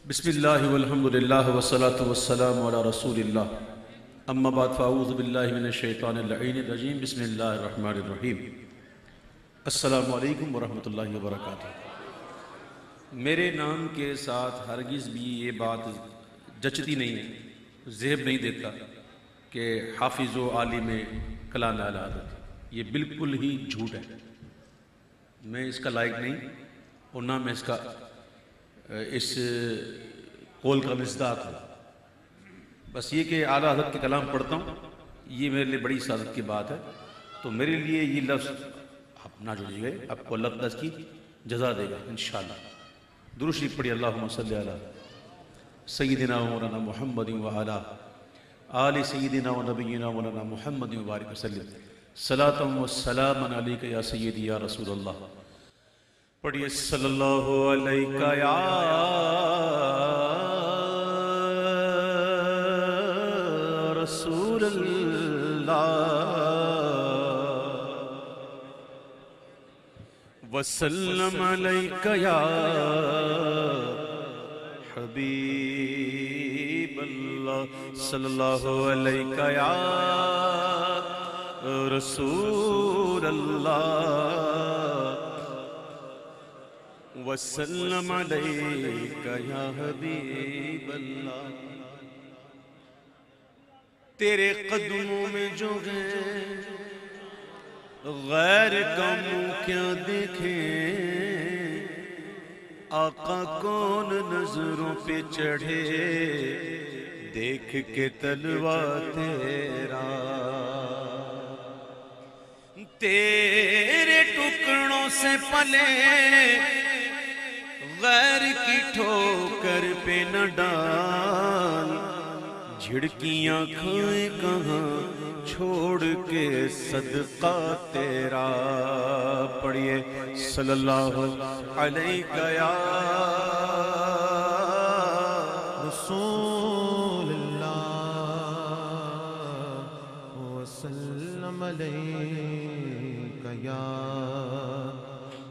بسم اللہ والحمدللہ والصلاة والسلام علی رسول اللہ اما بعد فاعوذ باللہ من الشیطان اللعین الرجیم بسم اللہ الرحمن الرحیم السلام علیکم ورحمۃ اللہ وبرکاتہ۔ میرے نام کے ساتھ ہرگز بھی یہ بات جچتی نہیں ہے، زیب نہیں دیتا کہ حافظ و عالم کلام اہل حدیث، یہ بالکل ہی جھوٹ ہے۔ میں اس کا لائق نہیں اور نہ میں اس قول کا مصداق ہوں۔ بس یہ کہ اعلیٰ حضرت کے کلام پڑھتا ہوں، یہ میرے لیے بڑی سعادت کی بات ہے۔ تو میرے لیے یہ لفظ آپ نہ جوڑیے گئے، آپ کو اللہ تعالیٰ کی جزا دے گا انشاءاللہ۔ درود شریف پڑھی، اللہم صلی علی سیدنا و مولانا محمد وعلی آل سیدنا و نبینا مولانا محمد وبارک وسلم، صلاۃ و سلام علیک یا سیدی یا رسول اللہ۔ پڑھیے صلی اللہ علیہ یا رسول اللہ وسلم علیک یا حبیب اللہ، صلی اللہ علیہ یا رسول اللہ وسلم علیک یا حبیب اللہ۔ تیرے قدموں میں جو ہے غیر کا منہ کیا دیکھیں، آقا کون نظروں پہ چڑھے دیکھ کے تلوہ تیرا، تیرے ٹکڑوں سے پلے غیر کی ٹھوکر پہ نہ ڈال، جھڑکیاں کھائیں کہاں چھوڑ کے صدقہ تیرا۔ پڑھیے صلی اللہ علیہ یا رسول اللہ وسلم علیک یا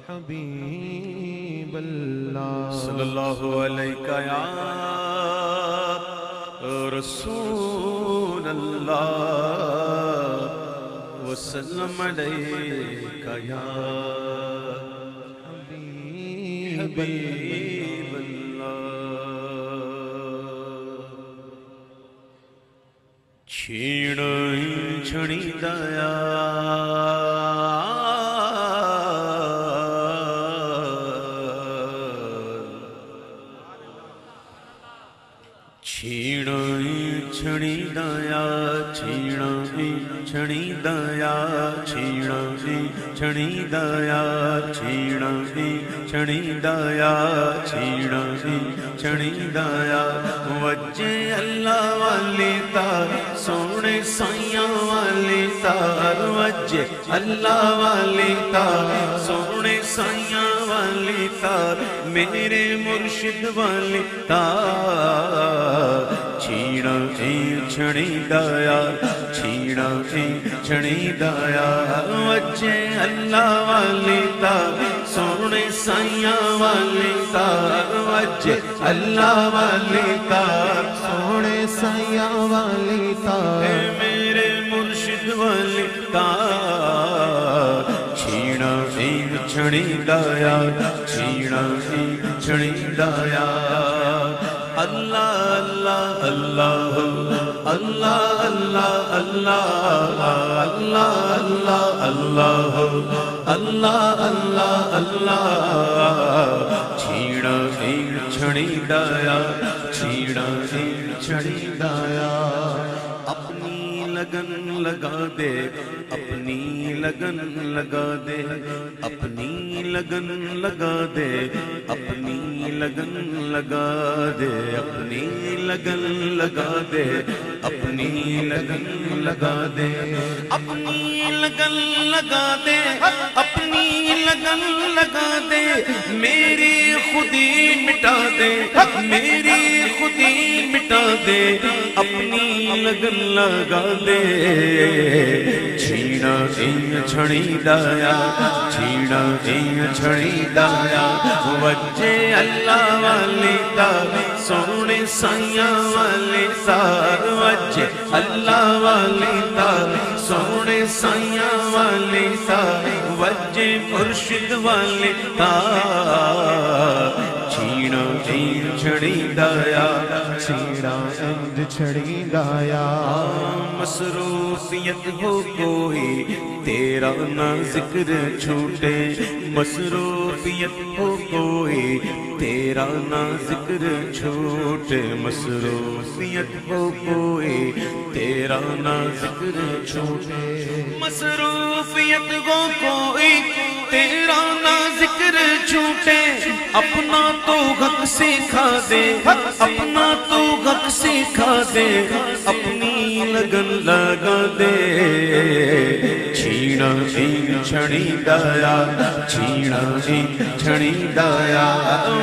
حبیب اللہ، صلی اللہ علیہ یا رسول اللہ وسلم علیک یا حبیب اللہ۔ چھیڑ چھڑی دیا چھڑی دیا چھیڑ چھڑی دیا چھیڑ چھڑی دیا چھیڑ چھڑی دیا چھیڑ چھڑی دیا، وجہ اللہ والی تار سونے سائیاں والی تار، وجہ اللہ والی تار سونے سائیاں والی تار، میرے مرشد والی تار، چھیڑا چھڑی دایا چھیڑا چھڑی دایا، وجہ اللہ والی تار سونے سائیاں والی تار، وجہ اللہ والی تار سونے سایہ والی تار، میرے مرشد والی تار، چھیڑا چھڑی دایا چھیڑا چھڑی دایا۔ اللہ اللہ اللہ اللہ اللہ اللہ اللہ اللہ اللہ اللہ اللہ، چھیڑا چھڑی دایا چھیڑا چھڑی دایا، اپنی لگن لگا دے اپنی لگن لگا دے اپنی لگن لگا دے اپنی لگن لگا دے اپنی لگن لگا دے اپنی لگن لگا دے اپنی لگن لگا دے اپنی لگن لگا دے، میری خودی مٹا دے میری خودی مٹا دے، اپنی لگن لگا دے، چھیڑا چھڑی دایا چھیڑا چھڑی دایا، وجہ اللہ والی تار سونے سائیاں والی تار وجے اللہ والی تار سونے سائیاں والی تار وجے مرشد والی تار چھیڑا چین چھڑی دایا چھیڑا انج چھڑی دایا مصروفیت ہو کوئی تیرا نہ ذکر چھوٹے مصروفیت ہو کوئی تیرا نہ ذکر چھوٹے مصروفیت ہو کوئی تیرا نہ ذکر چھوٹے مصروفیت ہو کوئی تیرا نہ ذکر چھوٹے اپنا تو حق سکھا دے اپنا تو حق سکھا دے اپنی لگن لگا دے چھیڑا چین چھڑی دایا چھیڑا چین چھڑی دایا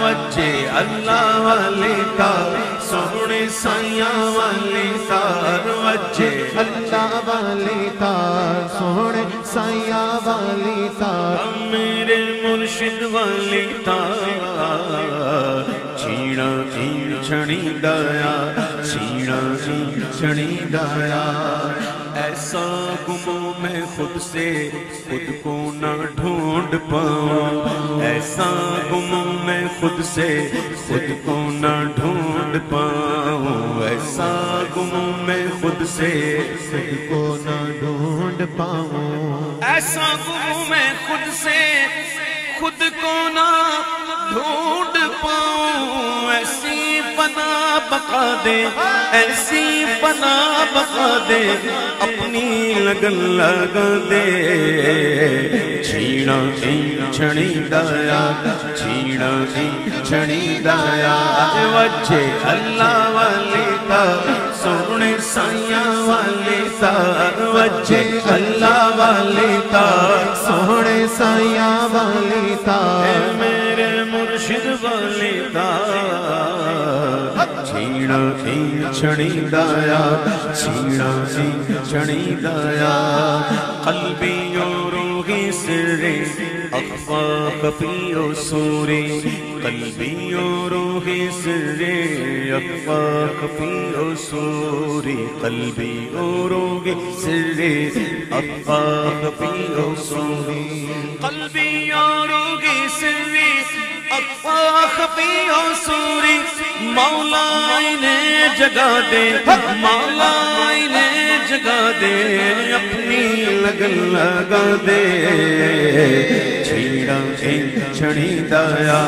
وجے اللہ والی تار سونے سائیاں والی تار وجے اللہ والی تار سونے سائیاں والی تار میرے مرشد والی تار چھیڑا چین چھڑی دایا چھیڑا چین چھڑی دایا ایسا گموں میں خود سے خود کو نہ ڈھونڈ پاؤں ایسا گموں میں خود سے خود کو نہ ڈھونڈ پاؤں ایسا گموں میں خود سے خود کو نہ ڈھونڈ پاؤں ایسا گموں میں خود سے خود کو نہ ڈھونڈ پاؤں ایسی پناہ بقا دے ایسی پناہ بقا دے اپنی لگن لگا دے چھیڑا چین چھڑی دایا چھیڑا چین چھڑی دایا وجے اللہ والی تار سونے سائیاں والی تار وجے اللہ والی تار سونے سائیاں والی تار میرے مرشد والی تار چھیڑا چین چھڑی دایا چھیڑا چین چھڑی دایا قلبی و روحی سری اخفا خفی و سوری قلبی و روحی سری اخفا خفی و سوری قلبی و روحی سری اخفا خفی و سوری قلبی و روحی سری اخفا خفی و سوری مولا انہیں جگا دے مولا انہیں جگا دے اپنی لگن لگا دے چھیڑا چین چھڑی دایا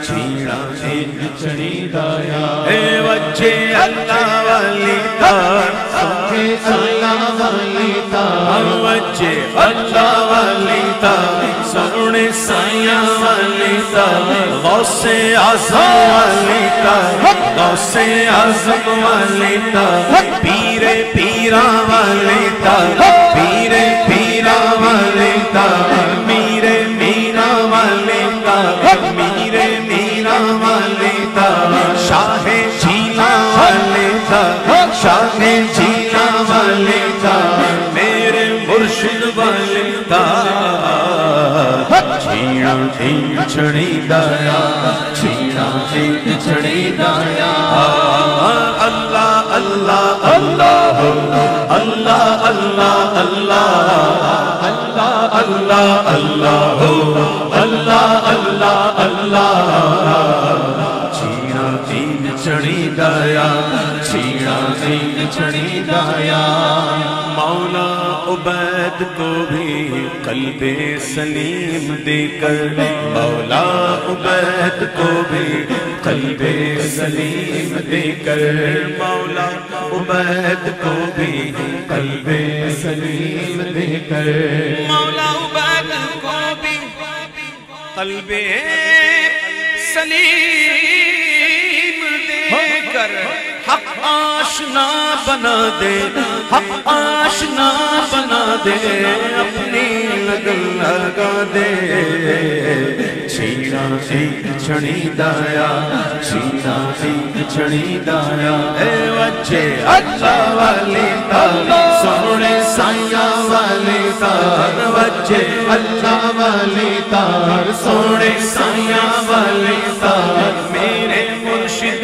چھیڑا چین چھڑی دایا اے وجے اللہ والی تار سونے اللہ والی تار وجے اللہ والی تار سونے سائیاں والی تار غوث اعظم والی تار غوث اعظم والی تار پیر پیرا والی تار پیر پیرا والی تار میرے میرا والی تار میرے میرا والی تار شاہ جیلا والی تار شاہ جیلا والی تار میرے مرشد والی تار چھیڑا چین چھڑی دایا چھیڑا چین چھڑی دایا اللہ اللہ اللہ اللہ اللہ اللہ اللہ اللہ اللہ اللہ اللہ چھیڑا چین چھڑی دایا چھیڑا چین چھڑی دایا مولا عبید کو بھی قلب سلیم دے کر مولا عبید کو بھی قلب سلیم دے کر مولا عبید کو بھی قلب سلیم دے کر مولا عبید کو بھی قلب سلیم دے کر حق آشنا بنا دے حق آشنا بنا دے اپنی لگن لگا دے چھیڑا چین چھڑی دایا چھیڑا چین چھڑی دایا اے وجے اللہ والی تار سونے سائیاں والی تار وجے اللہ والی تار سونے سائیاں والی تار میرے مرشد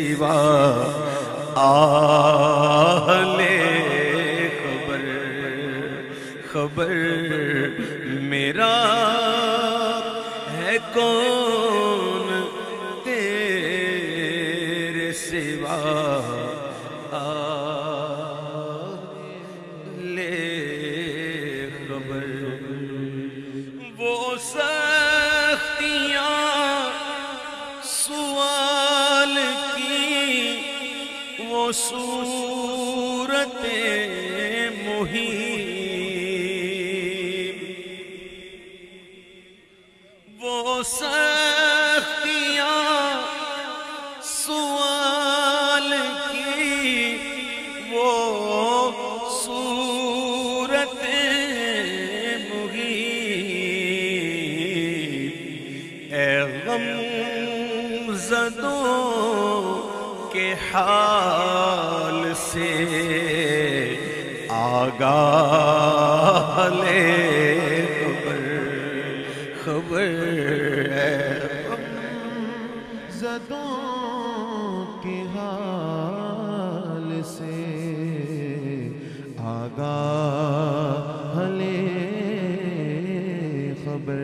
سوا اہل خبر خبر میرا ہے کون تیرے سوا اہل خبر وہ سختیاں سوال کی وہ صورت محیط وہ سختیاں سوال کی وہ صورت محیط اے غم زدوں کے حال سے آگاہ لے خبر خبر ہے غم زدوں کے حال سے آگاہ لے خبر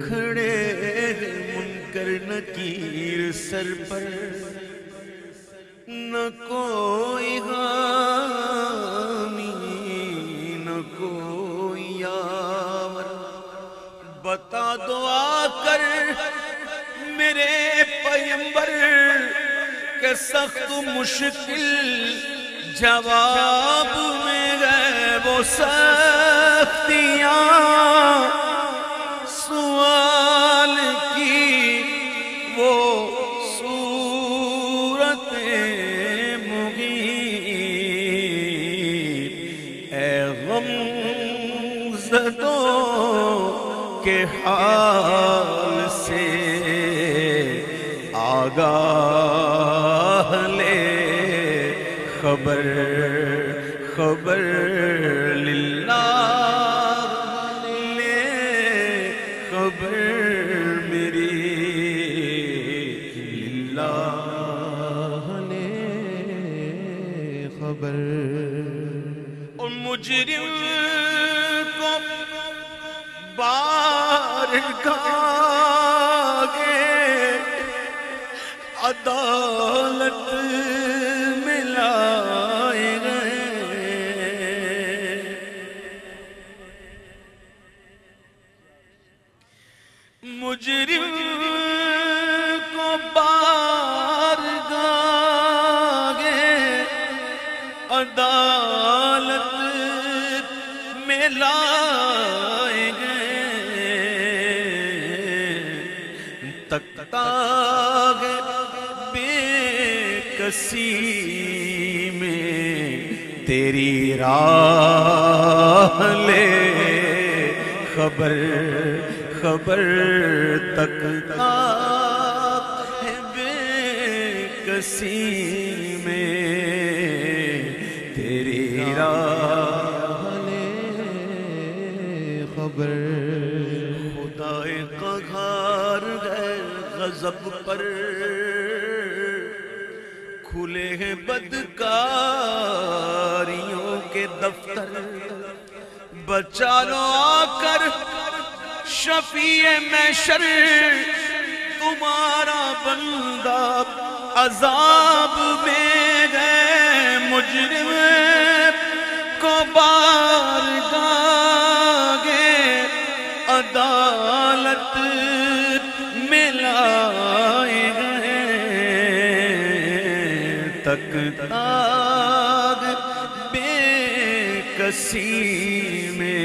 کھڑے منکر نکیر سر پر نہ کوئی حامی نہ کوئی یاور بتا دو آ کر میرے پیمبر کہ سخت مشکل جواب میں گئے وہ سختیاں سوال کی وہ صورت مغیب اے غم زدوں کے حال سے آگاہ لے خبر خبر للہ لے خبر میری للہ لے خبر اور مجرم کو بارگاہ عدالت میں لائے گئے مجرم کو بارگاہ عدالت میں لائے گئے تکتا کسی میں تیری راہ لے خبر خبر تکتا ہے بے کسی میں تیری راہ لے خبر خدا قہار ہے غضب پر کھلے ہیں بدکاریوں کے دفتر بچا لو آ کر شفیع محشر تمہارا بندہ عذاب میں ہے مجرم کو بارگاہ عدالت میں لائے گئے تکتا بے کسی میں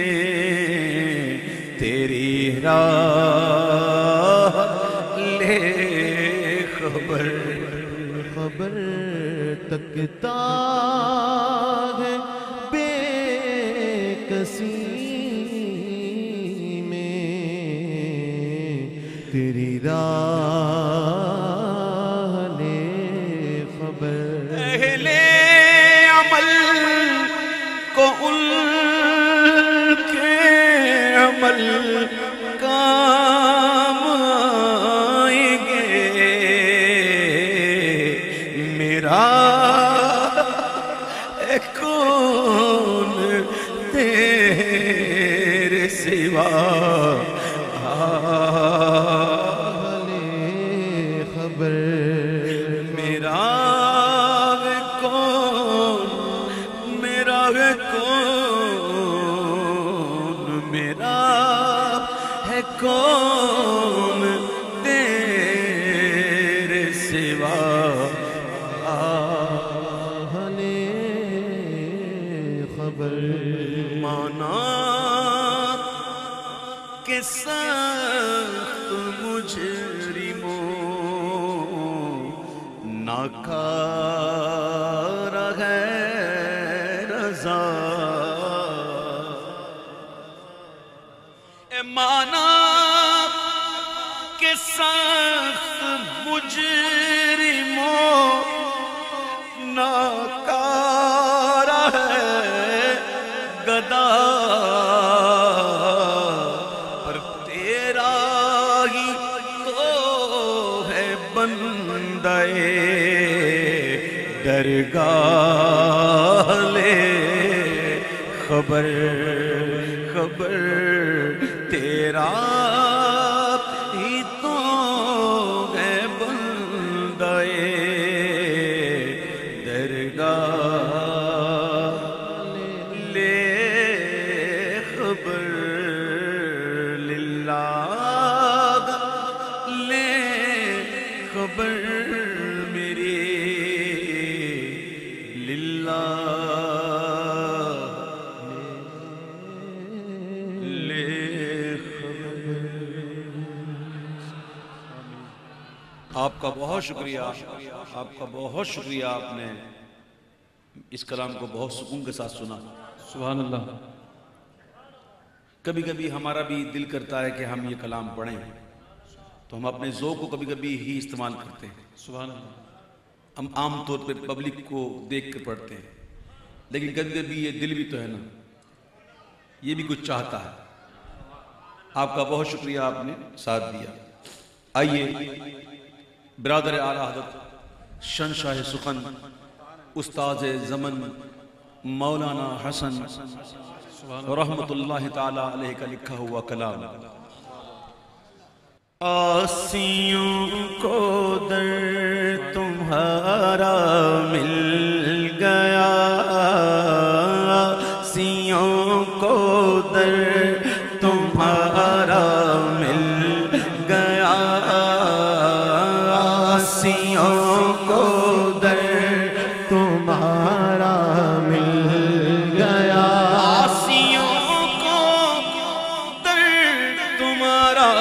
تیری راہ لے خبر خبر تکتا ہے بے کسی میں تیری راہ لے خبر اہل عمل کو ان کے عمل کام آئیں گے خبر میرا ہے کون، میرا ہے کون، میرا ہے کون تیرے سوا، اہل خبر مانا کہ سخت مجرموں ناکار ہے رضا، اے مانا کہ سخت مجرموں ناکار ہے گدا، پر تیرا ہی تو ہے بندہ درگاہ لے خبر، خبر تیرا ہی تو ہے بندہ درگاہ لے خبر، للہ لے خبر میری، للہ لے خبر۔ آپ کا بہت شکریہ، آپ کا بہت شکریہ، آپ نے اس کلام کو بہت سکون کے ساتھ سنا۔ سبحان اللہ۔ کبھی کبھی ہمارا بھی دل کرتا ہے کہ ہم یہ کلام پڑھیں، تو ہم اپنے ذوق کو کبھی کبھی ہی استعمال کرتے ہیں۔ سبحان اللہ۔ ہم عام طور پر پبلک کو دیکھ کر پڑھتے ہیں، لیکن کبھی کبھی یہ دل بھی تو ہے نا، یہ بھی کچھ چاہتا ہے۔ آپ کا بہت شکریہ، آپ نے ساتھ دیا۔ آئیے برادر اعلیٰ حضرت شہنشاہ سخن استاذ زمن مولانا حسن رحمت اللہ تعالیٰ علیہ کا لکھا ہوا کلام۔ آسیوں کو در تمہارا مل گیا، آسیوں کو در تمہارا مل گیا، آسیوں کو در تمہارا مل گیا، آسیوں کو در تمہارا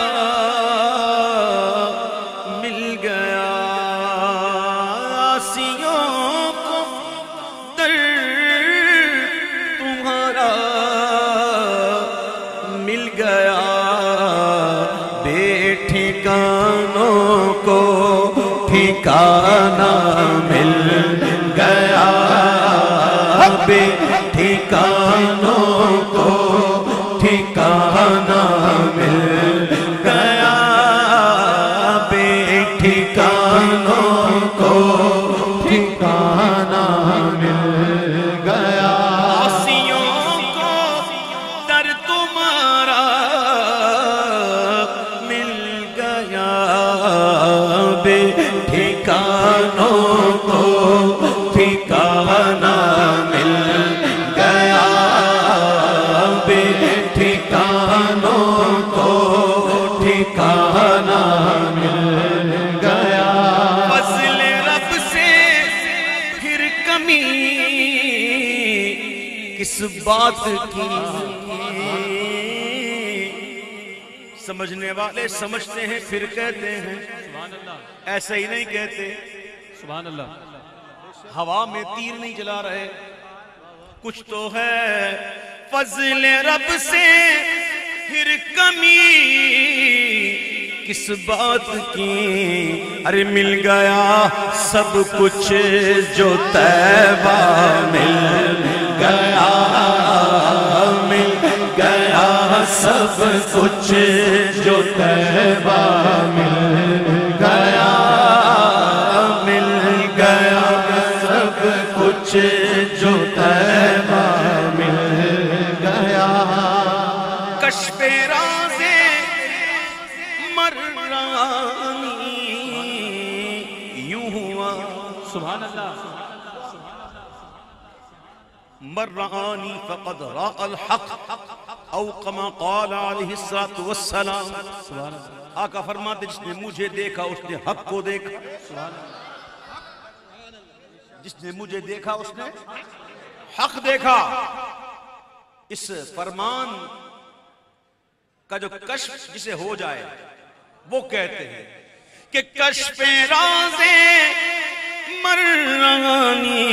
مل گیا، آسیوں کو در تمہارا مل گیا، بے ٹھکانوں کو ٹھکانہ مل گیا، بے ٹھکانوں کو ٹھکانہ مل گیا، بے ٹھکانوں کو ٹھکانہ مل گیا، آسیوں کو در تمہارا مل گیا، بے ٹھکانوں کو ٹھکانہ مل گیا، بے ٹھکانوں کو ٹھکانہ مل گیا، فضل رب سے پھر کمی کس بات کی، سمجھنے والے سمجھتے ہیں پھر کہتے ہیں، سبحان اللہ۔ ایسا ہی نہیں کہتے، سبحان اللہ۔ ہوا میں تیر نہیں چلا رہے، کچھ تو ہے فضل رب سے پھر کمی کس بات کی، ارے مل گیا سب کچھ جو طیبہ مل گیا، مل گیا سب کچھ جو طیبہ مل گیا، مل گیا سب کچھ جو طیبہ مل گیا، کشف راز مرانی سبحان اللہ من رآنی فقد راء الحق او کما قال علیہ الصلوۃ والسلام. سبحان اللہ آقا فرماتے جس نے مجھے دیکھا اس نے حق کو دیکھا. سبحان اللہ جس نے مجھے دیکھا اس نے حق دیکھا. اس فرمان کا جو کشف جسے ہو جائے وہ کہتے ہیں کہ کشف راز مرانی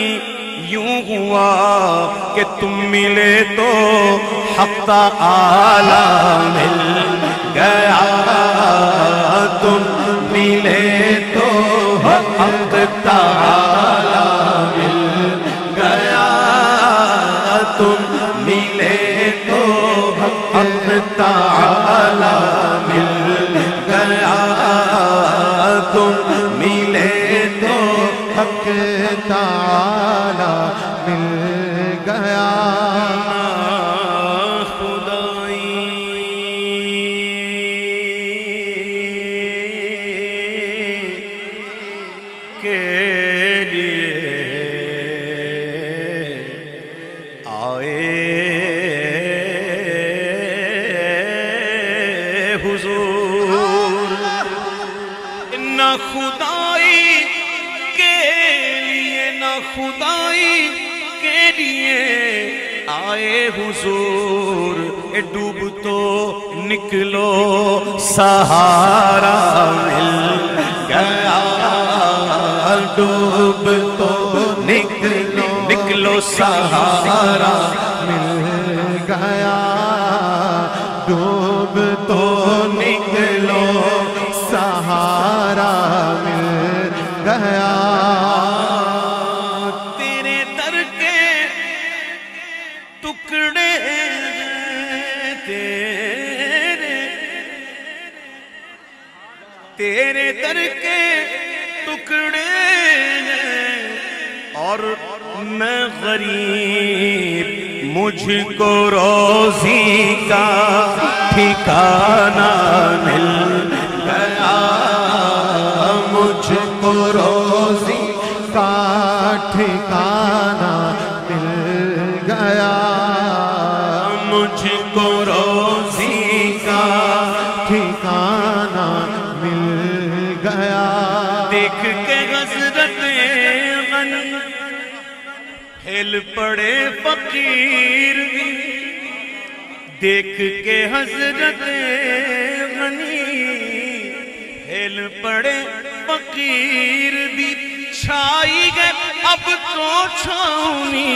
یوں ہوا کہ تم ملے تو حق تعالی مل گیا. تم ملے تو حق تعالی مل گیا. تم ملے تو حق تعالی مل گیا. تم ملے تو حق تعالی مل گیا. حضور ڈوب تو نکلو سہارا مل گیا. ڈوب تو نکلو سہارا مل گیا. ڈوب تو نکلو سہارا مل گیا. تیرے در کے ٹکڑے اور میں غریب مجھ کو روزی کا ٹھکانہ مل گیا. مجھ کو روزی کا ٹھکانہ مل گیا. مجھ کو روزی کا ٹھکانہ مل گیا. دیکھ کے حضرت غنی ہل پڑے فقیر بھی. دیکھ کے حضرت غنی ہل پڑے فقیر بھی. چھائی گئے اب تو چھاؤنی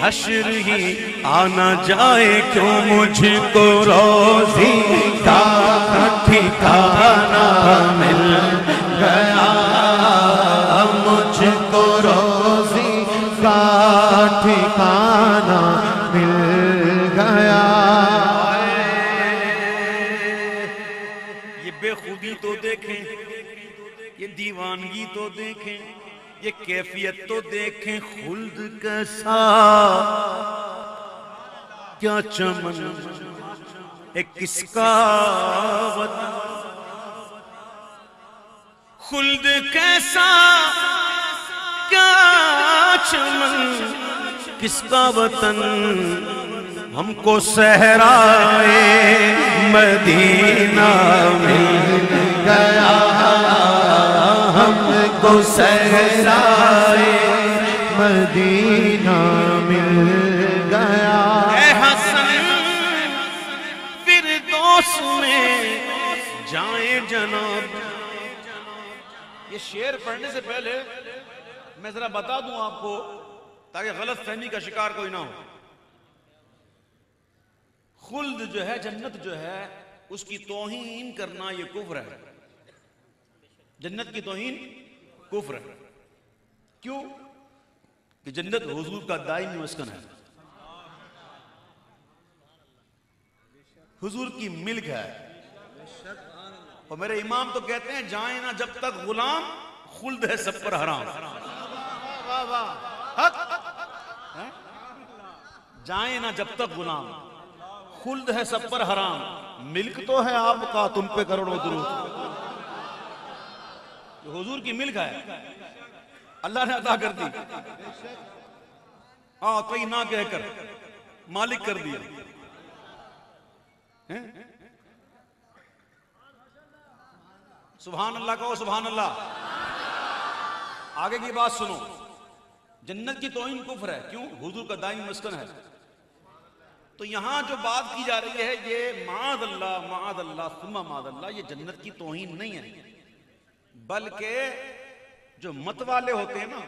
حشر ہی آنا جائے کیوں مجھ کو روزی کا ٹھکانہ مل گیا. مجھ کو روزی کا ٹھکانہ مل گیا. یہ بے خودی تو دیکھیں, یہ دیوانگی تو دیکھیں, یہ کیفیت تو دیکھیں. خلد کیسا کیا چمن ایک کس کا وطن. خلد کیسا کیا چمن کس کا وطن. ہم کو صحرائے مدینہ مل گیا. ہم کو صحرائے مدینہ مل گیا. اے حسن فردوس میں جائیں جناب. یہ شعر پڑھنے سے پہلے میں ذرا بتا دوں آپ کو تاکہ غلط فہمی کا شکار کوئی نہ ہو. خلد جو ہے, جنت جو ہے, اس کی توہین کرنا یہ کفر ہے. جنت کی توہین کفر ہے. کیوں؟ کہ جنت حضور کا دائمی مسکن ہے, حضور کی ملک ہے. اور میرے امام تو کہتے ہیں جائیں نہ جب تک غلام, خلد ہے سب پر حرام. جائیں نہ جب تک غلام, خلد ہے سب پر حرام. ملک تو ہے آپ کا, تم پہ کروڑوں درود. حضور کی ملک ہے. اللہ نے عطا کر دی، ہاں کوئی نہ کہہ کر مالک کر دیا. سبحان اللہ کہو، سبحان اللہ. آگے کی بات سنو. جنت کی توہین کفر ہے. کیوں؟ حضور کا دائمی مسکن ہے. تو یہاں جو بات کی جا رہی ہے یہ معاذ اللہ معاذ اللہ ثم معاذ اللہ، یہ جنت کی توہین نہیں ہے، بلکہ جو مت والے ہوتے ہیں نا،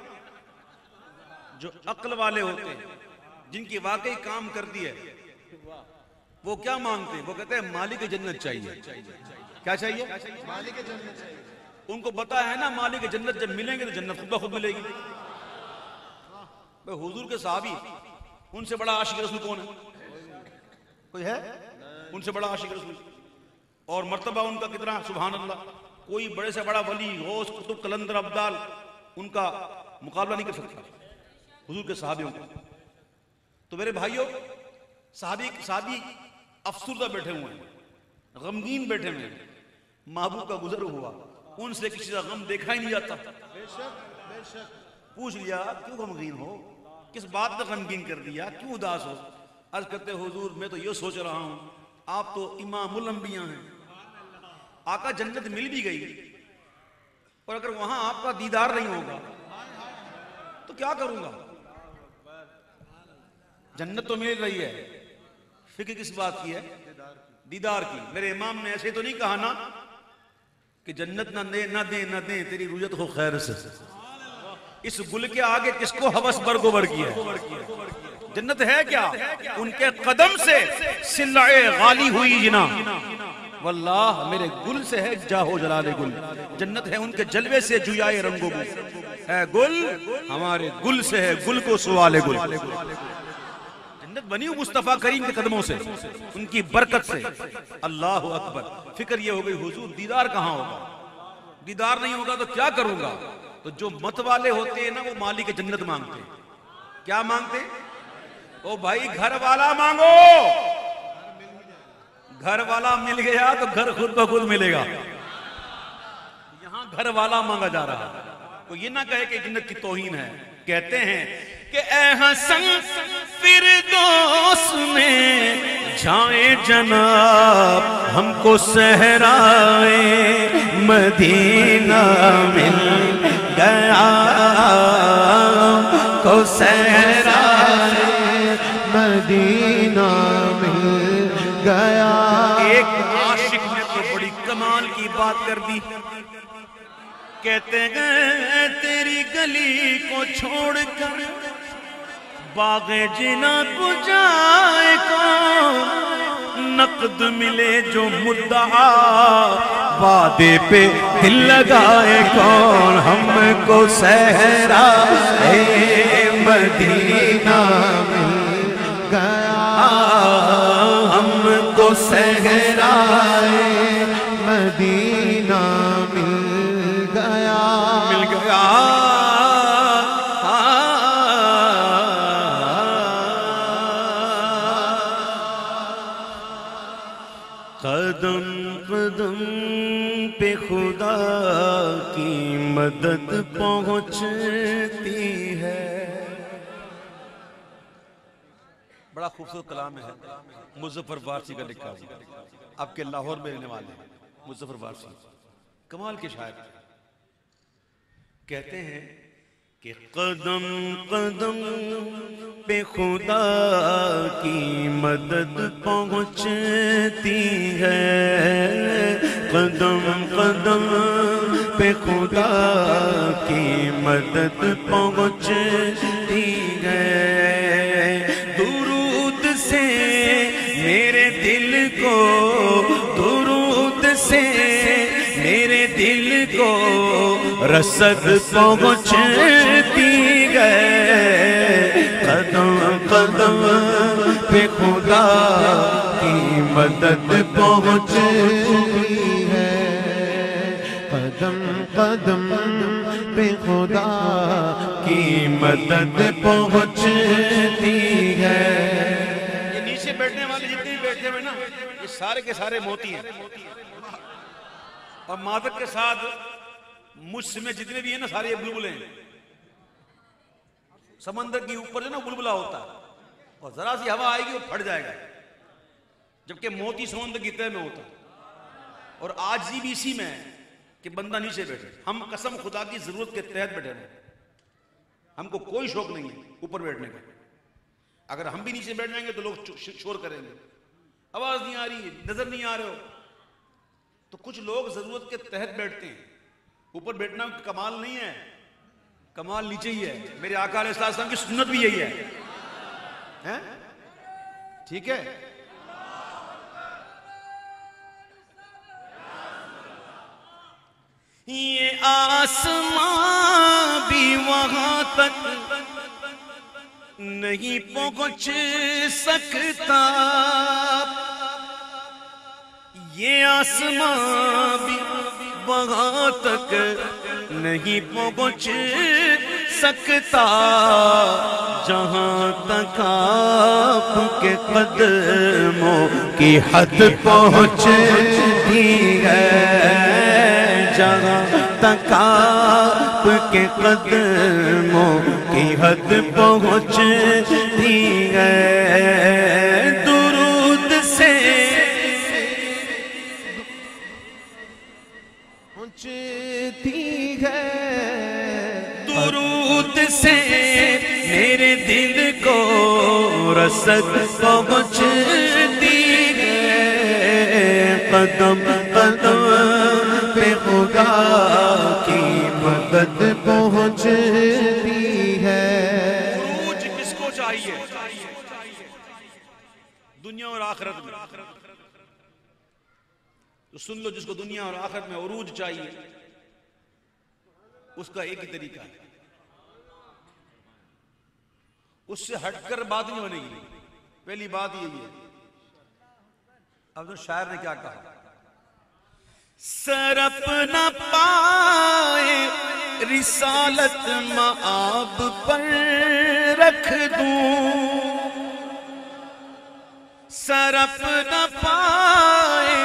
جو عقل والے ہوتے ہیں، جن کی واقعی کام کرتی ہے، وہ کیا مانگتے ہیں؟ وہ کہتے ہیں مالک جنت چاہیے. کیا چاہیے؟ مالک جنت چاہیے. ان کو پتا ہے نا مالک جنت جب ملیں گے تو جنت خود بخود ملے گی. حضور کے صحابی، ان سے بڑا عاشق رسول کون ہے؟ کوئی ہے ان سے بڑا عاشق رسول؟ اور مرتبہ ان کا کتنا، سبحان اللہ. کوئی بڑے سے بڑا ولی، غوث، قطب، قلندر، ابدال ان کا مقابلہ نہیں کر سکتا حضور کے صحابیوں کا. تو میرے بھائیوں، صحابی افسردہ بیٹھے ہوئے ہیں، غمگین بیٹھے ہوئے ہیں، محبوب کا گزر ہوا، ان سے کسی کا غم دیکھا ہی نہیں جاتا. پوچھ لیا کیوں غمگین ہو، کس بات پہ غمگین کر دیا، کیوں اداس ہو؟ عرض کرتے حضور میں تو یہ سوچ رہا ہوں آپ تو امام الانبیاء ہیں، آقا جنت مل بھی گئی اور اگر وہاں آپ کا دیدار نہیں ہوگا تو کیا کروں گا؟ جنت تو مل رہی ہے، فکر کس بات کی ہے؟ دیدار کی. میرے امام نے ایسے تو نہیں کہا نا کہ جنت نہ دیں تیری رجت ہو خیر سے. اس گل کے آگے کس کو ہوس برگوبر کی ہے؟ جنت ہے کیا؟ ان کے قدم سے سلعِ غالی ہوئی جنا. واللہ میرے گل سے ہے جاہو جلال گل. جنت ہے ان کے جلوے سے جویائے رنگ و بو. ہے گل ہمارے گل سے ہے گل کو سوال گل. جنت بنی مصطفیٰ کریم کے قدموں سے، ان کی برکت سے. اللہ اکبر. فکر یہ ہو گئی حضور دیدار کہاں ہوگا؟ دیدار نہیں ہوگا تو کیا کروں گا؟ تو جو مت والے ہوتے ہیں نا وہ مالک جنت مانگتے ہیں. کیا مانگتے ہیں؟ او بھائی گھر والا مانگو. گھر والا مل گیا تو گھر خود بخود ملے گا. یہاں گھر والا مانگا جا رہا. تو یہ نہ کہے کہ جنت کی توہین ہے. کہتے ہیں کہ اے حسن فردوس میں جائے جناب ہم کو صحرائے مدینہ مل گیا، کو صحرائے مدینہ مل گیا. ایک عاشق نے تو بڑی کمال کی بات کر دی. کہتے ہیں تیری گلی کو چھوڑ کر باغ جنا کو جائے کون، نقد ملے جو مدعا وعدے پہ دل لگائے کون. ہم کو صحرائے مدینہ مل گیا، ہم کو صحرائے مدینہ مل گیا. مل گیا. قدم قدم پہ خدا کی مدد پہنچتی ہے. بڑا خوبصورت کلام ہے، مظفر فارسی کا لکھا ہوا. آپ کے لاہور میں رہنے والے ہیں مظفر فارسی، کمال کے شاعر. کہتے ہیں کہ قدم قدم پہ خدا کی مدد پہنچتی ہے، قدم قدم پہ خدا کی مدد پہنچتی ہے. درود سے میرے دل کو، درود سے میرے دل کو رسد پہنچتی ہے. قدم قدم پہ خدا کی مدد پہنچتی ہے. قدم قدم پہ خدا کی مدد پہنچتی ہے. یہ نیچے بیٹھنے والے جتنے بھی بیٹھے ہوئے نا، یہ سارے کے سارے موتی ہیں. اور مادک کے ساتھ مجھ میں جتنے بھی ہیں نا سارے بلبلیں ہیں. سمندر کے اوپر جو نا بلبلا ہوتا ہے اور ذرا سی ہوا آئے گی وہ پھٹ جائے گا، جبکہ موتی سمندر کی تہہ میں ہوتا ہے۔ اور عاجزی بھی اسی میں ہے کہ بندہ نیچے بیٹھے۔ ہم قسم خدا کی ضرورت کے تحت بیٹھے ہیں، ہم کو کوئی شوق نہیں ہے اوپر بیٹھنے کا۔ اگر ہم بھی نیچے بیٹھ جائیں گے تو لوگ شور کریں گے، آواز نہیں آ رہی، نظر نہیں آ رہے ہو۔ تو کچھ لوگ ضرورت کے تحت بیٹھتے ہیں، اوپر بیٹھنا کمال نہیں ہے، کمال نیچے ہی ہے۔ میرے آقا علیہ السلام کی سنت بھی یہی ہے، ٹھیک ہے؟ یہ آسمان بھی وہاں تک نہیں پہنچ سکتا، یہ آسمان بھی وہاں تک نہیں پہنچ سکتا، جہاں تک آپ کے قدموں کی حد پہنچتی ہے، جہاں تک آپ کے قدموں کی حد پہنچتی ہے، درود سے پہنچتی ہے، درود سے میرے دل کو رسد پہنچتی ہے، قدم قدم پہ خدا کی مدد پہنچتی ہے۔ عروج کس کو چاہیے دنیا اور آخرت میں؟ تو سن لو، جس کو دنیا اور آخرت میں عروج چاہیے اس کا ایک ہی طریقہ ہے، اس سے ہٹ کر بات نہیں بنے گی۔ پہلی بات یہی ہے، اب تو شاعر نے کیا کہا، سرپ نہ پائے رسالت مآب پر رکھ دوں، سرپ نہ پائے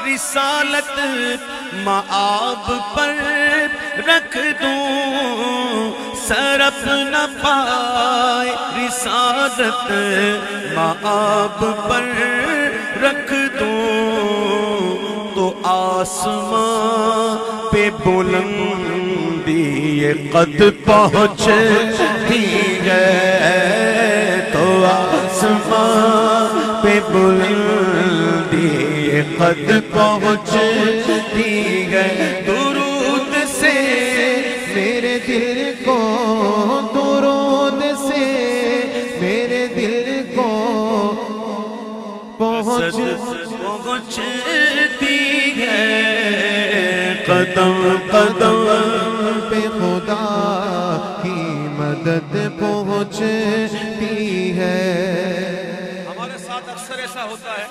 رسالت مآب پر رکھ دوں، سرپ نہ پائے رسالت مآب پر رکھ دوں، تو آسمان پہ بلندی یہ قد پہنچتی ہے، تو آسمان پہ بلندی یہ قد پہنچتی ہے، درود سے میرے دل کو، درود سے میرے دل کو پہنچتی ہے، قدم قدم پہ خدا کی مدد پہنچتی ہے۔ ہمارے ساتھ اکثر ایسا ہوتا ہے،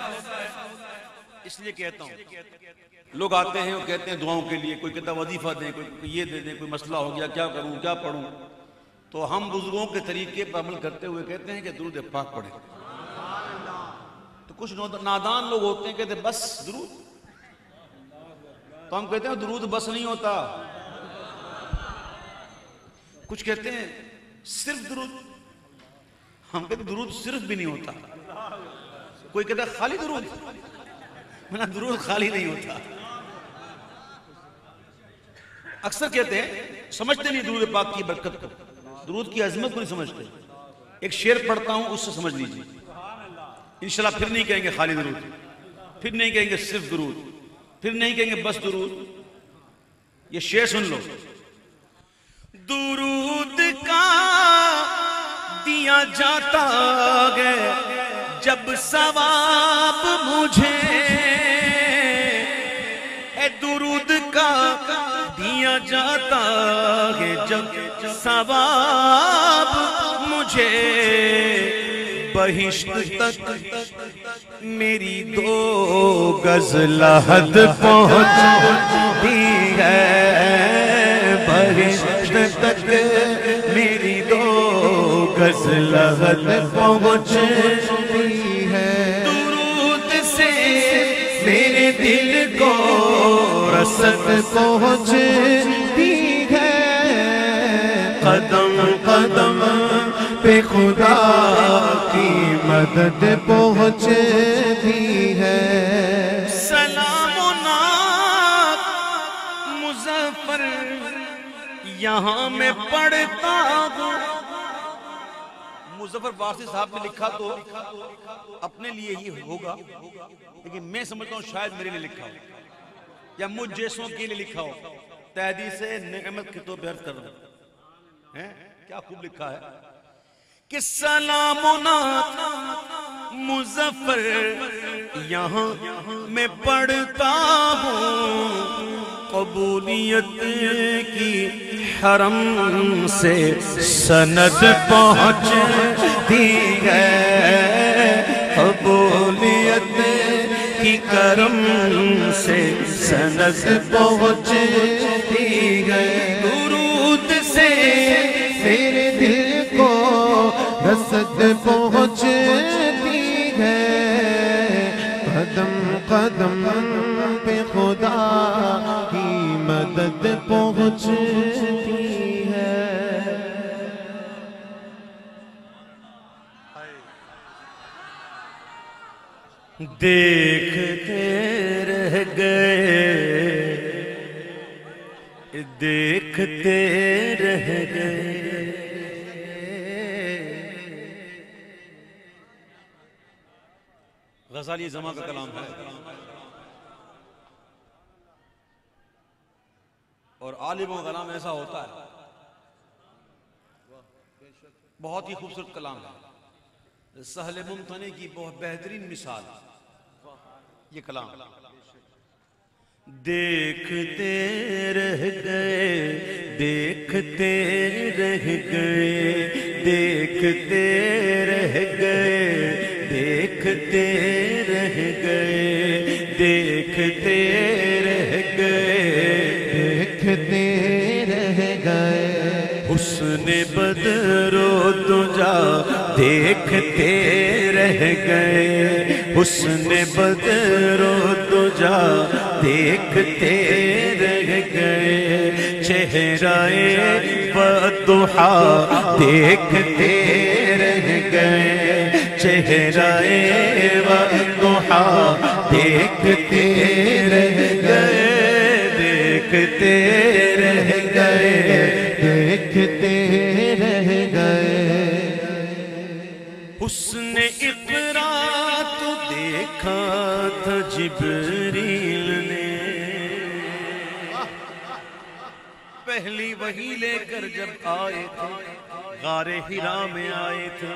اس لیے کہتا ہوں، لوگ آتے ہیں اور کہتے ہیں دعاؤں کے لیے، کوئی کہتا وظیفہ دیں، کوئی یہ دے دیں، کوئی مسئلہ ہو گیا، کیا کروں کیا پڑھوں، تو ہم بزرگوں کے طریقے پر عمل کرتے ہوئے کہتے ہیں کہ درود پاک پڑھیں۔ تو کچھ نادان لوگ ہوتے ہیں کہتے ہیں بس درود، تو ہم کہتے ہیں درود بس نہیں ہوتا، کچھ کہتے ہیں صرف درود، ہم کہتے ہیں درود صرف بھی نہیں ہوتا، کوئی کہتا ہے خالی درود، درود خالی نہیں ہوتا۔ اکثر کہتے ہیں سمجھتے نہیں درود پاک کی برکت کو، درود کی عظمت کو نہیں سمجھتے۔ ایک شعر پڑھتا ہوں، اس سے سمجھ لیجیے، انشاءاللہ پھر نہیں کہیں گے خالی درود، پھر نہیں کہیں گے صرف درود، پھر نہیں کہیں گے بس درود۔ یہ شعر سن لو، درود کا دیا جاتا ہے جب ثواب مجھے، اے درود کا دیا جاتا ہے جب ثواب مجھے، بہشت تک میری 2 گز لحد پہنچتی ہے، بہشت تک میری 2 گز لحد پہنچتی ہے، درود سے میرے دل کو رسد پہنچتی ہے، قدم قدم پہ خدا کی مدد پہنچتی ہے۔ سلام و نعت مظفر یہاں میں پڑھتا ہوں۔ مظفر وارثی صاحب نے لکھا تو اپنے لیے ہی ہوگا، لیکن میں سمجھتا ہوں شاید میرے لیے لکھا ہو یا مجھ جیسوں کے لیے لکھا ہو۔ تحدیث نعمت کے طور پہ عرض کر رہا ہوں، کیا خوب لکھا ہے کہ سلام و نعت مظفر یہاں میں پڑھتا ہوں، قبولیت کی حرم سے سند پہنچتی ہے، قبولیت کی کرم سے سند پہنچتی ہے، درود سے میرے دل کو رسد پہنچتی ہے، قدم قدم پہ خدا کی مدد پہنچتی ہے۔ دیکھتے رہ گئے، دیکھتے رہ گئے، غزالی زماں کا کلام ہے اور عالموں کا کلام ایسا ہوتا ہے، بہت ہی خوبصورت کلام ہے۔ سہل ممتنع کی بہت بہترین مثال یہ کلام۔ دیکھتے رہ گئے، دیکھتے رہ گئے، دیکھتے رہ گئے، دیکھتے رہ گئے، دیکھتے رہ گئے، دیکھتے رہ گئے، حسن بدر و دجا دیکھتے رہ گئے، حسن بدر و دجا دیکھتے رہ گئے، چہرہ والضحا دیکھتے رہ گئے، چہرہ والضحا دیکھتے رہ گئے، دیکھتے رہ گئے، دیکھتے رہ گئے، حسن اقرا تو دیکھا تھا جبریل نے، پہلی وحی لے کر جب آئے تھے غار حرا میں آئے تھے،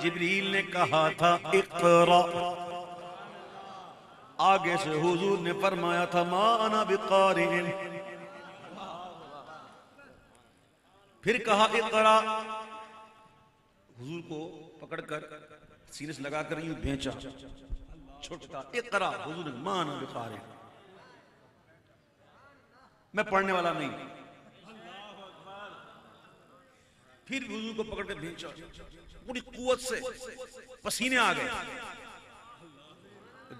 جبریل نے کہا تھا اقرا، آگے سے حضور نے فرمایا تھا ما انا بقارئ، پھر کہا اقرا، حضور کو پکڑ کر سینے سے لگا کر یوں بھینچا چھوٹا، اقرا، حضور نے ما انا بقارئ، میں پڑھنے والا نہیں، پھر حضور کو پکڑ کر بھینچا، پوری قوت سے پسینے آ گئے۔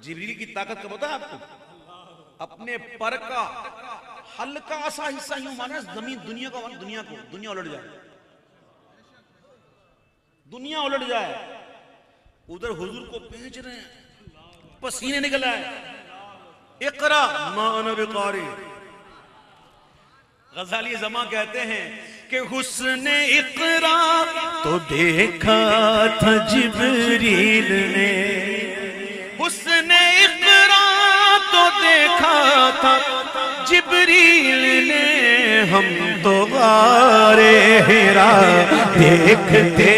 جبریل کی طاقت کا پتہ ہے آپ کو؟ اپنے پر کا ہلکا سا حصہ یوں مانا زمین دنیا کو دنیا الٹ جائے، دنیا الٹ جائے، ادھر حضور کو بھیج رہے ہیں، پسینے نکل آئے، اقرا ما انا بقارئ۔ غزالی زماں کہتے ہیں کہ حسن اقرا تو دیکھا تھا جبریل نے، حسن اقرا تو دیکھا تھا جبریل نے، ہم تو غار حرا دیکھتے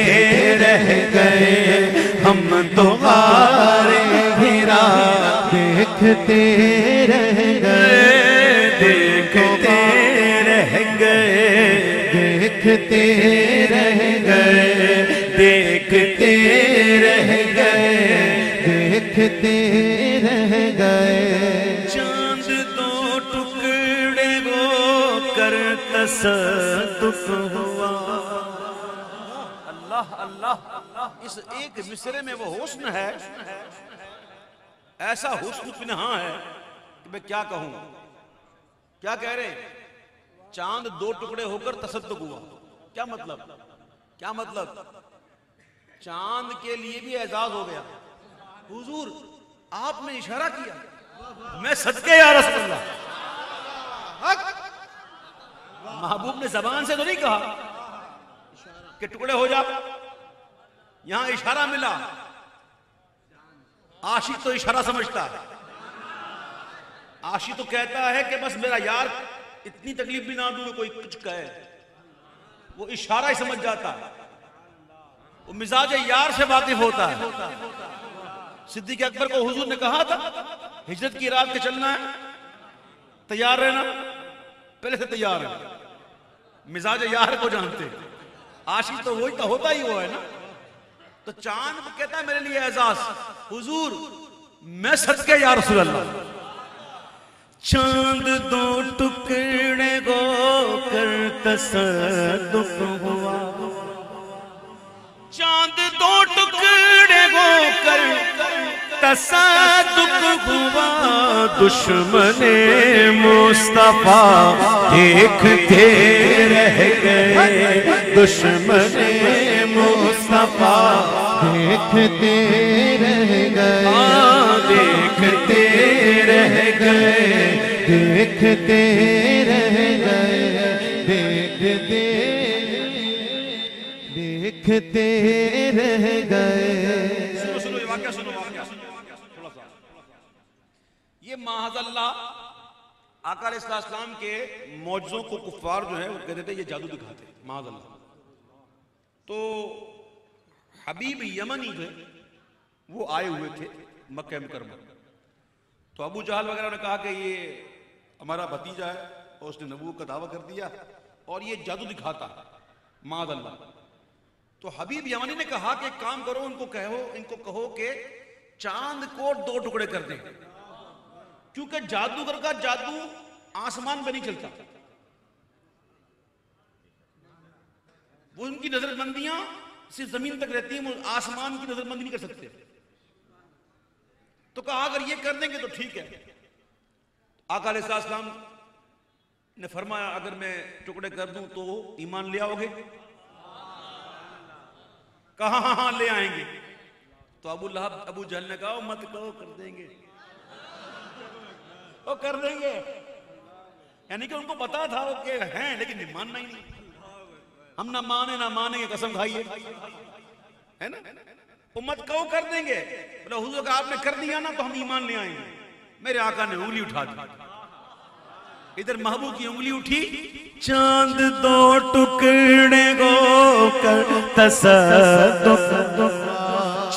رہ گئے، ہم تو غار حرا دیکھتے رہ گئے، دیکھتے رہ گئے، دیکھتے رہ گئے، دیکھتے رہ گئے، دیکھتے رہ گئے، چاند دو ٹکڑے ہو کر تصدق ہوا۔ اللہ اللہ، اس ایک مصرے میں وہ حسن ہے، ایسا حسن پنہاں ہے کہ میں کیا کہوں۔ کیا کہہ رہے ہیں؟ چاند دو ٹکڑے ہو کر تصدق ہوا، کیا مطلب؟ کیا مطلب؟ چاند کے لیے بھی اعزاز ہو گیا. حضور آپ نے اشارہ کیا, میں صدقے یا رسول اللہ. حق محبوب نے زبان سے تو نہیں کہا کہ ٹکڑے ہو جا, یہاں اشارہ ملا. عاشق تو اشارہ سمجھتا ہے, عاشق تو کہتا ہے کہ بس میرا یار اتنی تکلیف بھی نہ دوں کوئی کچھ کہے, وہ اشارہ ہی سمجھ جاتا ہے, وہ مزاج یار سے واقف ہوتا ہے. صدیق اکبر کو حضور نے کہا تھا ہجرت کی رات کے چلنا ہے, تیار رہنا, پہلے سے تیار ہے. مزاج یار کو جانتے, عاشق تو وہی تو ہوتا ہی وہ ہے نا. تو چاند کو کہتا ہے میرے لیے اعزاز, حضور میں صدقے یا رسول اللہ. چاند دو ٹکڑے ہو کر تصدق ہوا, چاند دو ٹکڑے ہو کر تصدق ہوا, دشمن مصطفیٰ دیکھتے رہ گئے, دشمن مصطفیٰ دیکھتے رہ گئے, دیکھتے رہ گئے, دیکھتے رہ گئے, دیکھتے رہ گئے. سنو یہ واقعہ, سنو واقعہ تھوڑا سا. یہ معاذ اللہ آقا علیہ السلام کے معجزوں کو کفار جو ہے وہ کہتے تھے یہ جادو دکھاتے, معاذ اللہ. تو حبیب یمنی جو ہے وہ آئے ہوئے تھے مکہ مکرمہ. تو ابو جہل وغیرہ نے کہا کہ یہ ہمارا بھتیجا ہے اور اس نے نبوت کا دعویٰ کر دیا اور یہ جادو دکھاتا, معاذ اللہ. تو حبیب یمنی نے کہا کہ ایک کام کرو, ان کو کہو کہ چاند کو دو ٹکڑے کر دیں, کیونکہ جادوگر کا جادو آسمان پہ نہیں چلتا, وہ ان کی نظر بندیاں صرف زمین تک رہتی ہیں, وہ آسمان کی نظر بندی نہیں کر سکتے. تو کہا اگر یہ کر دیں گے تو ٹھیک ہے. آقا علیہ السلام نے فرمایا اگر میں ٹکڑے کر دوں تو ایمان لے آؤ گے؟ کہا ہاں لے آئیں گے. تو ابو جہل نے کہا مت کہو کر دیں گے, وہ کر دیں گے. یعنی کہ ان کو پتا تھا وہ کہ ہیں لیکن ماننا ہی نہیں. ہم نہ مانیں گے, قسم کھائیے, ہے نا. وہ مت کہو کر دیں گے. بولا حضور کہ آپ نے کر دیا نا تو ہم ایمان لے آئیں گے. میرے آقا نے انگلی اٹھا دی, ادھر محبوب کی انگلی اٹھی. چاند دو ٹکڑے ہو کر تصدق,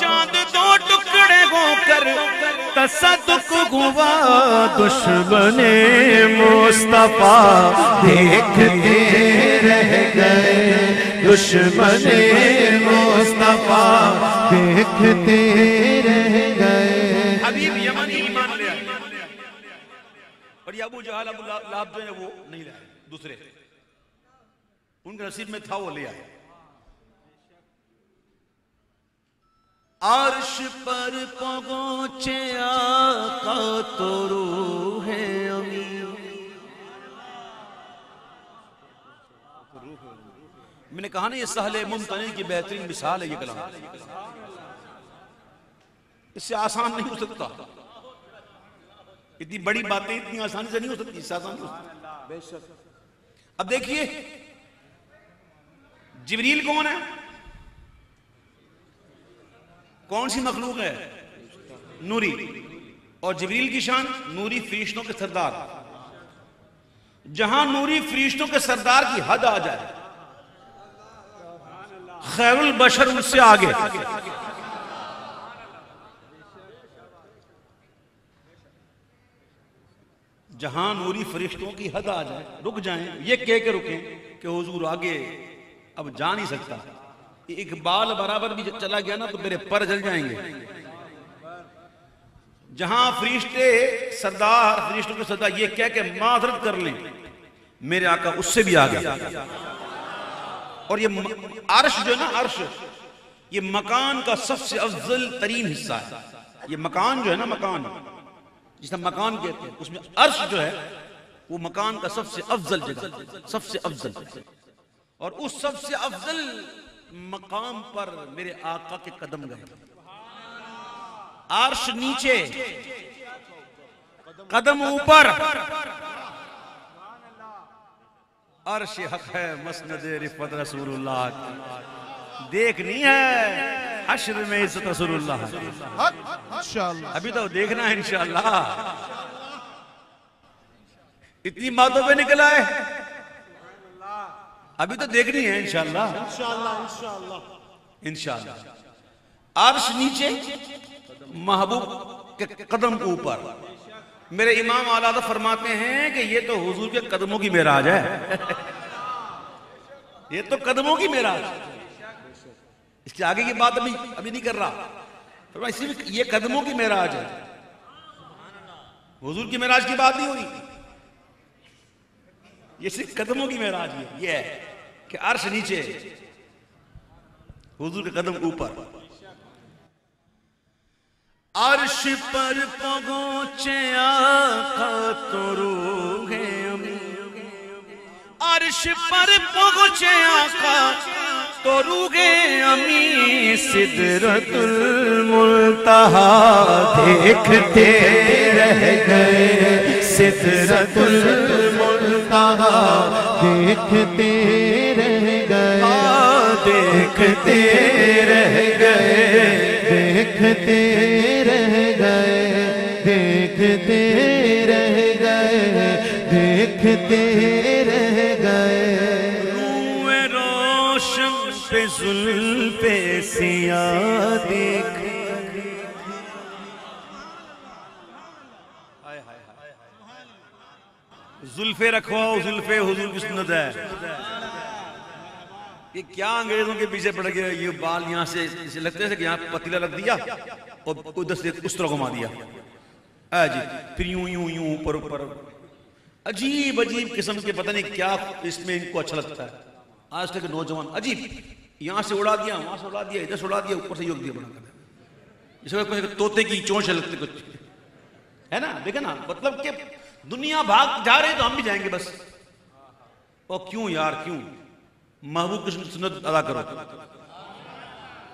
چاند دو ٹکڑے ہو کر تصدق ہوا, دشمن مصطفیٰ دیکھتے رہ گئے, دشمن مصطفیٰ دیکھتے رہ گئے. حبیب یمنی ایمان لے آئے اور یہ ابو جہل ابو لہب جو ہے وہ نہیں لے آئے, دوسرے ان کے نصیب میں تھا وہ لے آئے. عرش پر پہنچے آقا تو روح امین, میں نے کہا نا یہ سہل ممتنع کی بہترین مثال ہے یہ کلام. اس سے آسان نہیں ہو سکتا, اتنی بڑی باتیں اتنی آسانی سے نہیں ہو سکتی, اس سے آسان نہیں ہو سکتی. اب دیکھیے جبریل کون ہے, کون سی مخلوق ہے؟ نوری. اور جبریل کی شان نوری فرشتوں کے سردار. جہاں نوری فرشتوں کے سردار کی حد آ جائے, خیر البشر ان سے آگے, جہاں نوری فرشتوں کی حد آ جائے, رک جائیں, یہ کہہ کے رکیں کہ حضور آگے اب جا نہیں سکتا. ایک بال برابر بھی چلا گیا نا تو میرے پر جل جائیں گے. جہاں فرشتے سردار, فرشتوں کے سردار یہ کہہ کہ معذرت کر لیں, میرے آقا اس سے بھی آگے. اور یہ عرش جو ہے نا, عرش یہ مکان کا سب سے افضل ترین حصہ ہے. یہ مکان جو ہے نا, مکان جس طرح مکان کہتے ہیں, اس میں عرش جو ہے وہ مکان کا سب سے افضل جگہ, سب سے افضل. اور اس سب سے افضل مقام پر میرے آقا کے قدم گئے، عرش نیچے قدم اوپر، عرش حق ہے مسند رفعت رسول اللہ کی، دیکھنی ہے حشر میں عزت رسول اللہ، انشاءاللہ ابھی تو دیکھنا ہے انشاءاللہ، اتنی باتوں پہ نکلا ہے، ابھی تو دیکھنی ہے انشاءاللہ انشاءاللہ۔ عرش نیچے محبوب کے قدم اوپر، میرے امام اعلیٰ حضرت فرماتے ہیں کہ یہ تو حضور کے قدموں کی معراج ہے، یہ تو قدموں کی معراج، اس کے آگے کی بات ابھی نہیں کر رہا، فرمایا صرف یہ قدموں کی معراج ہے، حضور کی معراج کی بات نہیں ہوئی، یہ صرف قدموں کی معراج ہے، یہ ہے کہ عرش نیچے حضور کے قدم اوپر، عرش پر پہنچے آقا تو روح امین، عرش پر پہنچے آقا تو روح امین، سدرۃ المنتہا دیکھتے رہ گئے، سدرۃ المنتہا دیکھتے رہ گئے، دیکھتے رہ گئے، دیکھتے رہ گئے، دیکھتے رہ گئے، دیکھتے رہ گئے، روئے روشن پہ زلف سیاہ دیکھ، زلفیں رکھواؤ، زلفیں حضور کی سنت ہے، یہ کیا انگریزوں کے پیچھے پڑ گیا، یہ بال یہاں سے اسے لگتے ہیں کہ یہاں پتیلہ رکھ دیا اور ادھر سے اس طرح گھما دیا، جی پھر یوں یوں یوں اوپر اوپر، عجیب عجیب قسم کے، پتہ نہیں کیا اس میں ان کو اچھا لگتا ہے، آج تک نوجوان عجیب، یہاں سے اڑا دیا، وہاں سے اڑا دیا، ادھر سے اڑا دیا، اوپر سے یوگ دیا بنا کر، اس میں طوطے کی چونچ لگتے کچھ ہے نا، دیکھیں نا، مطلب کہ دنیا بھاگ جا رہے تو ہم بھی جائیں گے بس، اور کیوں یار کیوں، محبوب کی سنت ادا کرو،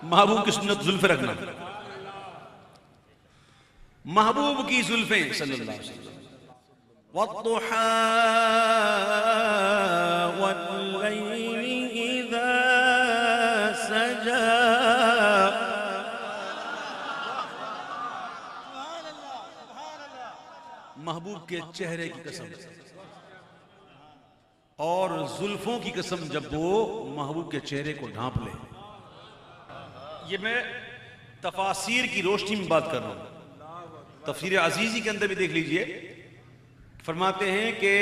محبوب کی سنت زلفیں رکھنا، محبوب کی زلفیں صلی اللہ علیہ وسلم، وَالضُّحَى وَاللَّيْلِ إِذَا سَجَى، محبوب کے چہرے کی قسم اور زلفوں کی قسم جب وہ محبوب کے چہرے کو ڈھانپ لے، یہ میں تفاسیر کی روشنی میں بات کر رہا ہوں، تفسیر عزیزی کے اندر بھی دیکھ لیجئے، فرماتے ہیں کہ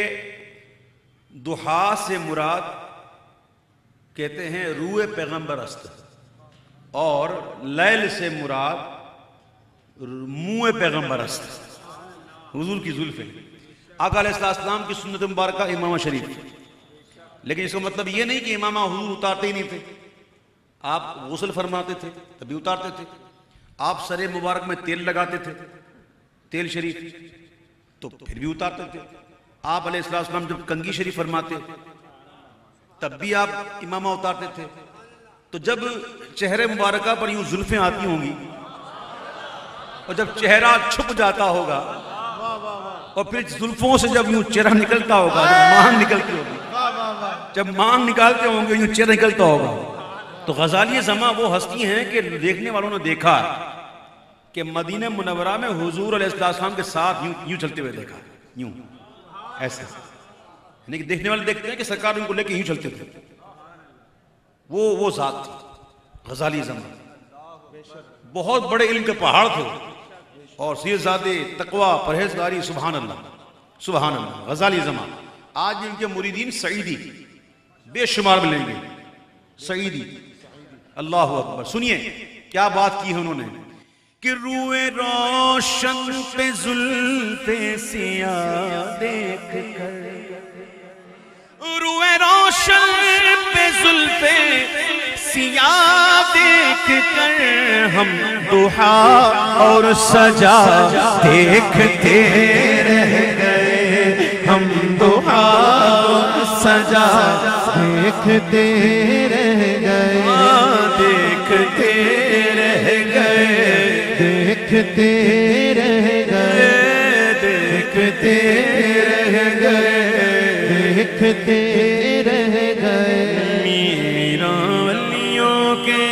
ضحیٰ سے مراد کہتے ہیں روح پیغمبر است، اور لیل سے مراد منہ پیغمبر است، حضور کی زلفیں، آقا علیہ السلام کی سنت مبارکہ امامہ شریف، لیکن اس کا مطلب یہ نہیں کہ امامہ حضور اتارتے ہی نہیں تھے، آپ غسل فرماتے تھے تبھی اتارتے تھے، آپ سر مبارک میں تیل لگاتے تھے، تیل شریف، تو پھر بھی اتارتے تھے، آپ علیہ السلام جب کنگھی شریف فرماتے تب بھی آپ امامہ اتارتے تھے، تو جب چہرے مبارکہ پر یوں زلفیں آتی ہوں گی اور جب چہرہ چھپ جاتا ہوگا اور پھر زلفوں سے جب یوں چہرہ نکلتا ہوگا، جب مانگ نکلتی ہوگی، جب مانگ نکالتے ہوں گے یوں چہرہ نکلتا ہوگا، تو غزالی زماں وہ ہستی ہیں کہ دیکھنے والوں نے دیکھا کہ مدینہ منورہ میں حضور علیہ السلام کے ساتھ یوں چلتے ہوئے دیکھا، یوں ایسے، یعنی کہ دیکھنے والے دیکھتے ہیں کہ سرکار ان کو لے کے یوں چلتے تھے، وہ ذات تھی غزالی زماں، بہت بڑے علم کے پہاڑ تھے، اور سیر زادے، تقوی، پرہیزگاری، سبحان اللہ سبحان اللہ، غزالی زماں، آج ان کے مریدین سعیدی بے شمار ملیں گے، سعیدی، اللہ اکبر، سنیے کیا بات کی ہے انہوں نے، کہ روئے روشن پہ زلف سیاہ دیکھ کر، روئے روشن پہ زلف سیاہ دیکھ کر، ہم ضحیٰ اور سجا دیکھتے رہ گئے، ہم ضحیٰ اور سجا دیکھتے رہ گئے، دیکھتے رہ گئے دیکھتے رہ گئے دیکھتے رہ گئے میرا ولیوں کے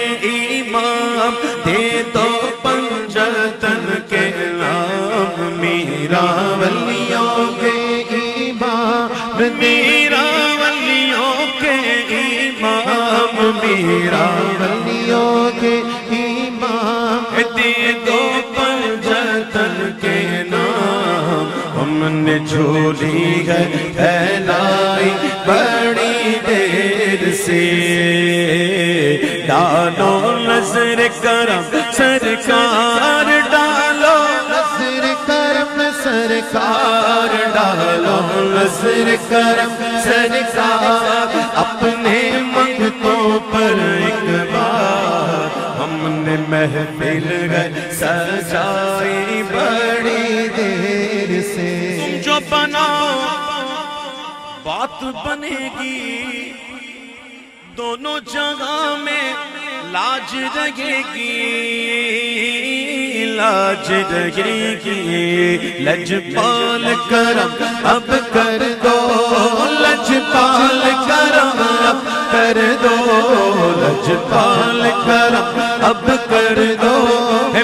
امام دے دو پنجتن کے نام میرا ولیوں کے امام میرا ولیوں کے امام میرا ولیوں کے امام دے دو پنجتن کے نام ہم نے جھولی ہے پھیلائی بڑی دیر سے ڈالو نظر کرم سرکار ڈالو نظر کرم سرکار ڈالو نظر کرم سرکار اپنے منگتوں پر ایک بار ہم نے محفل گئے سجائی بڑی دیر سے جو بنا بات بنے گی دونوں جگہ میں لاج رہے گی لاج رہے گی لجپال کرم اب کر دو لجپال کرم اب کر دو لجپال کرم اب کر دو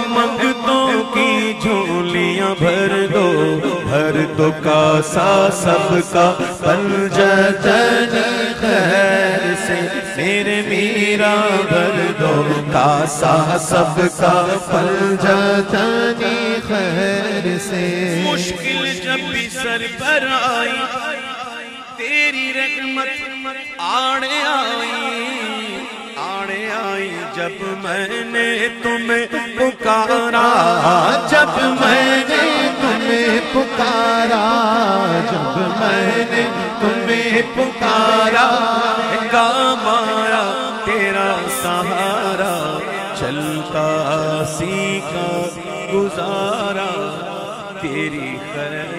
منگتوں کی جھولیاں بھر دو کاسا سب کا پنجتن خیر سے میرے میرا بھر دو کاسا سب کا پنجتن خیر سے مشکل جب بھی سر پر آئی تیری رحمت آڑے آئی جب میں نے تمہیں پکارا جب میں نے تمہیں پکارا جب میں نے تمہیں پکارا کام آیا تیرا سہارا چلتا سیکھا گزارا تیری خیر